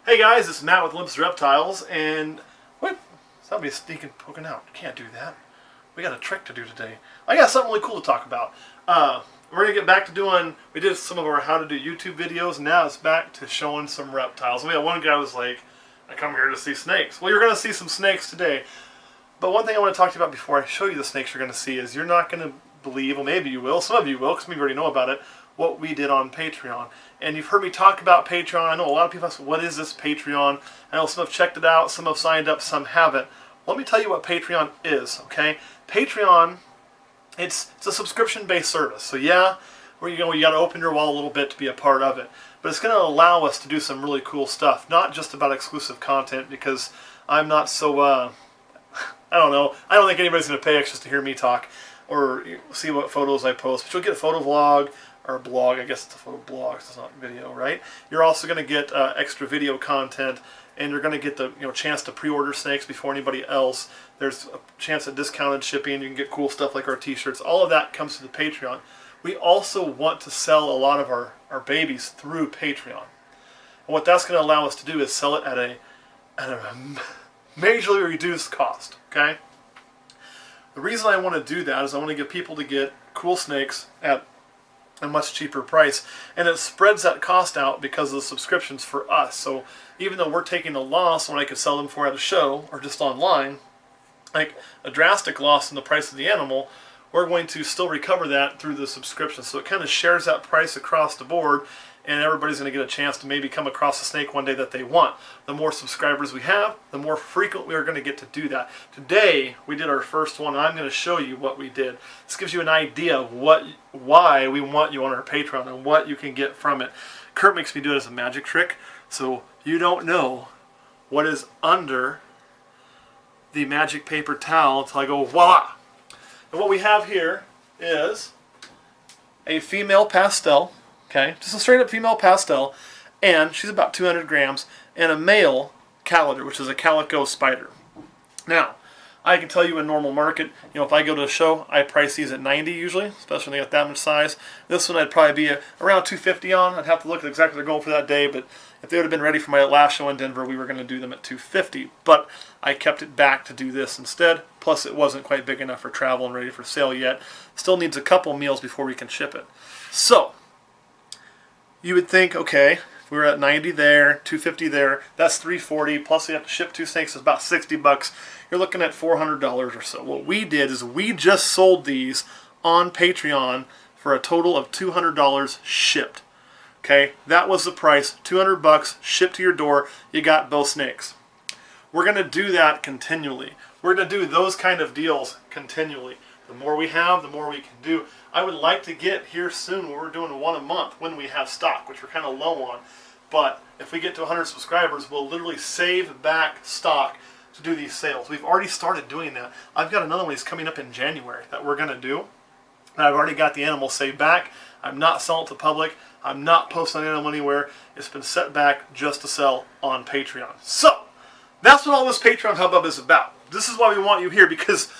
Hey guys, it's Matt with Olympus Reptiles, and wait, somebody's sneaking, poking out. Can't do that. We got a trick to do today. I got something really cool to talk about. We're gonna get back to doing. We did some of our how to do YouTube videos. And now it's back to showing some reptiles. We had one guy was like, "I come here to see snakes." Well, you're gonna see some snakes today. But one thing I want to talk to you about before I show you the snakes you're gonna see is you're not gonna believe, well, maybe you will. Some of you will, because maybe you already know about it. What we did on Patreon. And you've heard me talk about Patreon. I know a lot of people ask, what is this Patreon? I know some have checked it out, some have signed up, some haven't. Let me tell you what Patreon is, okay? Patreon, it's a subscription-based service. So yeah, you got to open your wallet a little bit to be a part of it. But it's going to allow us to do some really cool stuff, not just about exclusive content, because I'm not so, I don't know. I don't think anybody's going to pay extra to hear me talk or see what photos I post. But you'll get a photo vlog, or a blog. I guess it's a photo blog, it's not video, right? You're also going to get extra video content, and you're going to get the chance to pre-order snakes before anybody else. There's a chance at discounted shipping. You can get cool stuff like our t-shirts. All of that comes to the Patreon. We also want to sell a lot of our babies through Patreon. And what that's going to allow us to do is sell it at a majorly reduced cost, okay? The reason I want to do that is I want to get people to get cool snakes at a much cheaper price, and it spreads that cost out because of the subscriptions for us. So even though we're taking a loss when I could sell them for at a show or just online, like a drastic loss in the price of the animal, we're going to still recover that through the subscription. So it kind of shares that price across the board, and everybody's going to get a chance to maybe come across a snake one day that they want. The more subscribers we have, the more frequent we are going to get to do that. Today, we did our first one, and I'm going to show you what we did. This gives you an idea of why we want you on our Patreon and what you can get from it. Kurt makes me do it as a magic trick, so you don't know what is under the magic paper towel until I go, voila! And what we have here is a female pastel. Okay, just a straight up female pastel, and she's about 200 grams, and a male calider, which is a calico spider. Now, I can tell you in normal market, if I go to a show, I price these at 90 usually, especially when they got that much size. This one I'd probably be around 250 on. I'd have to look at exactly what they're going for that day, but if they would have been ready for my last show in Denver, we were going to do them at 250. But I kept it back to do this instead. Plus, it wasn't quite big enough for travel and ready for sale yet. Still needs a couple meals before we can ship it. So, you would think, okay, if we were at 90 there, 250 there, that's 340, plus we have to ship two snakes, it's about 60 bucks. You're looking at $400 or so. What we did is we just sold these on Patreon for a total of $200 shipped. Okay, that was the price, 200 bucks shipped to your door. You got both snakes. We're going to do that continually. We're going to do those kind of deals continually. The more we have, the more we can do. I would like to get here soon where we're doing one a month when we have stock, which we're kind of low on. But if we get to 100 subscribers, we'll literally save back stock to do these sales. We've already started doing that. I've got another one that's coming up in January that we're going to do. And I've already got the animal saved back. I'm not selling it to the public. I'm not posting the animal anywhere. It's been set back just to sell on Patreon. So, that's what all this Patreon hubbub is about. This is why we want you here, because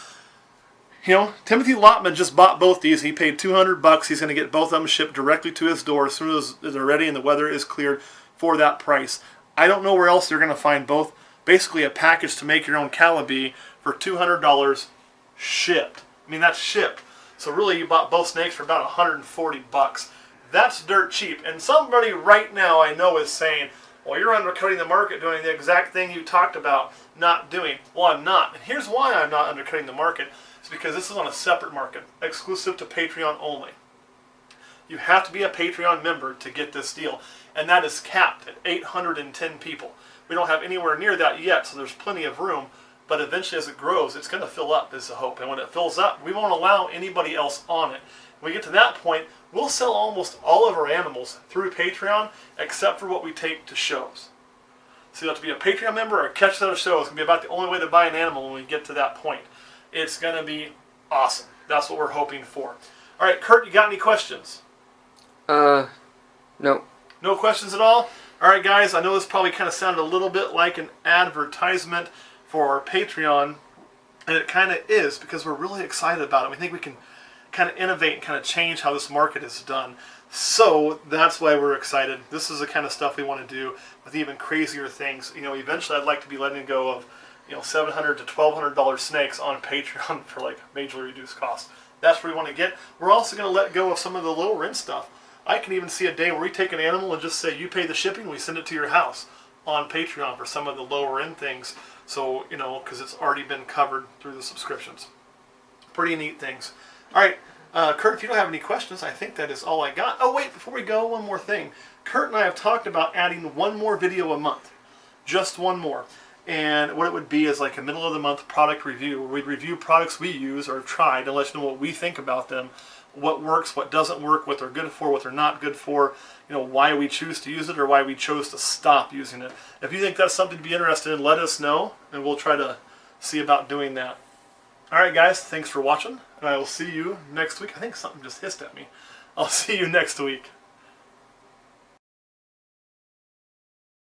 Timothy Lotman just bought both these. He paid 200 bucks. He's going to get both of them shipped directly to his door as soon as they're ready and the weather is cleared for that price. I don't know where else you're going to find both. Basically a package to make your own calibi for $200 shipped. I mean, that's shipped. So really you bought both snakes for about 140 bucks. That's dirt cheap. And somebody right now I know is saying, well, you're undercutting the market doing the exact thing you talked about not doing. Well, I'm not. And here's why I'm not undercutting the market. It's because this is on a separate market, exclusive to Patreon only. You have to be a Patreon member to get this deal, and that is capped at 810 people. We don't have anywhere near that yet, so there's plenty of room, but eventually as it grows, it's going to fill up is the hope. And when it fills up, we won't allow anybody else on it. When we get to that point, we'll sell almost all of our animals through Patreon, except for what we take to shows. So you have to be a Patreon member or catch that show. It's going to be about the only way to buy an animal when we get to that point. It's going to be awesome. That's what we're hoping for. All right, Kurt, you got any questions? No. No questions at all? All right, guys, I know this probably kind of sounded a little bit like an advertisement for our Patreon, and it kind of is because we're really excited about it. We think we can kind of innovate and kind of change how this market is done. So that's why we're excited. This is the kind of stuff we want to do with even crazier things. You know, eventually I'd like to be letting go of, you know, $700 to $1,200 snakes on Patreon for like majorly reduced cost. That's where we want to get. We're also going to let go of some of the lower end stuff. I can even see a day where we take an animal and just say, you pay the shipping, we send it to your house on Patreon for some of the lower end things. So, you know, because it's already been covered through the subscriptions. Pretty neat things. All right, Kurt, if you don't have any questions, I think that is all I got. Oh, wait, before we go, one more thing. Kurt and I have talked about adding one more video a month. Just one more. And what it would be is like a middle of the month product review, where we'd review products we use or have tried and let you know what we think about them, what works, what doesn't work, what they're good for, what they're not good for, you know, why we choose to use it or why we chose to stop using it. If you think that's something to be interested in, let us know, and we'll try to see about doing that. All right, guys, thanks for watching, and I will see you next week. I think something just hissed at me. I'll see you next week.